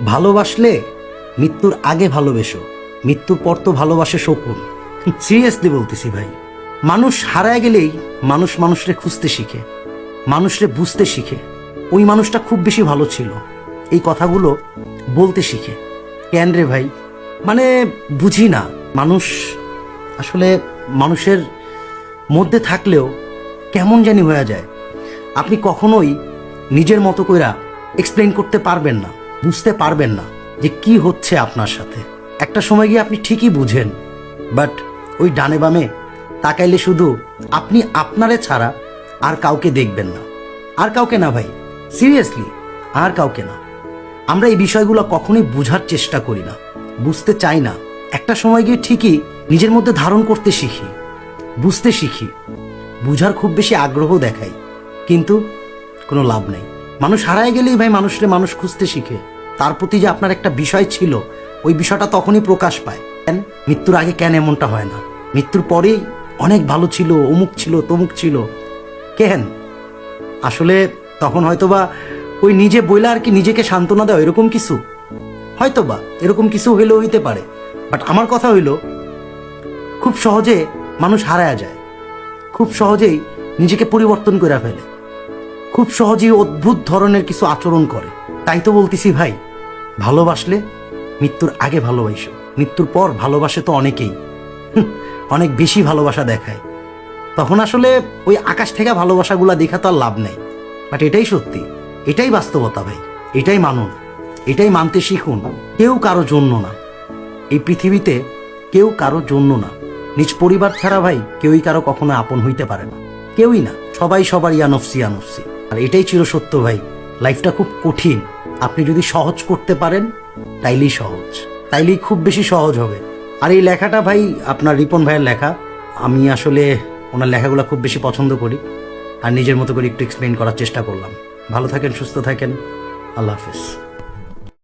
ভালোবাসলে মৃত্যুর আগে ভালোবেসো, মৃত্যুর পর তো ভালোবাসে শকুন। সিরিয়াসলি বলতেছি ভাই, মানুষ হারায় গেলেই মানুষ মানুষরে খুঁজতে শিখে, মানুষরে বুঝতে শিখে। ওই মানুষটা খুব বেশি ভালো ছিল, এই কথাগুলো বলতে শিখে। কেন রে ভাই? মানে বুঝি না, মানুষ আসলে মানুষের মধ্যে থাকলেও কেমন জানি হয়ে যায়। আপনি কখনোই নিজের মতো কইরা এক্সপ্লেন করতে পারবেন না, বুঝতে পারবেন না যে কি হচ্ছে আপনার সাথে। একটা সময় গিয়ে আপনি ঠিকই বুঝেন, বাট ওই ডানে বামে তাকাইলে শুধু আপনি আপনারে ছাড়া আর কাউকে দেখবেন না। আর কাউকে না ভাই, সিরিয়াসলি আর কাউকে না। আমরা এই বিষয়গুলো কখনোই বুঝার চেষ্টা করি না, বুঝতে চাই না। একটা সময় গিয়ে ঠিকই নিজের মধ্যে ধারণ করতে শিখি, বুঝতে শিখি, বুঝার খুব বেশি আগ্রহ দেখাই, কিন্তু কোনো লাভ নেই। মানুষ হারায় গেলেই ভাই মানুষরে মানুষ খুঁজতে শিখে। তার প্রতি যে আপনার একটা বিষয় ছিল, ওই বিষয়টা তখনই প্রকাশ পায়। কেন মৃত্যুর আগে কেন এমনটা হয় না? মৃত্যুর পরেই অনেক ভালো ছিল, অমুক ছিল, তমুক ছিল, কেন? আসলে তখন হয়তোবা ওই নিজে বইলা আর কি নিজেকে সান্ত্বনা দেওয়া, এরকম কিছু হয়তোবা, এরকম কিছু হইলেও হইতে পারে। বাট আমার কথা হইল, খুব সহজে মানুষ হারায়া যায়, খুব সহজেই নিজেকে পরিবর্তন করে ফেলে, খুব সহজেই অদ্ভুত ধরনের কিছু আচরণ করে। তাই তো বলতেছি ভাই, ভালোবাসলে মৃত্যুর আগে ভালোবাসো, মৃত্যুর পর ভালোবাসে তো অনেকেই, অনেক বেশি ভালোবাসা দেখায়। তখন আসলে ওই আকাশ থেকে ভালোবাসাগুলা দেখা তো আর লাভ নেই। বাট এটাই সত্যি, এটাই বাস্তবতা ভাই, এটাই মানুন, এটাই মানতে শিখুন। কেউ কারো জন্য না এই পৃথিবীতে, কেউ কারো জন্য না। নিজ পরিবার ছাড়া ভাই কেউই কারো কখনো আপন হইতে পারে না, কেউই না। সবাই সবার ইয়ানফসি ইয়ানফসি। আর এটাই চিরসত্য ভাই, লাইফটা খুব কঠিন। আপনি যদি সহজ করতে পারেন তাইলেই সহজ, তাইলেই খুব বেশি সহজ হবে। আর এই লেখাটা ভাই আপনার রিপন ভাইয়ের লেখা। আমি আসলে ওনার লেখাগুলো খুব বেশি পছন্দ করি, আর নিজের মতো করে একটু এক্সপ্লেন করার চেষ্টা করলাম। ভালো থাকেন, সুস্থ থাকেন, আল্লাহ হাফিজ।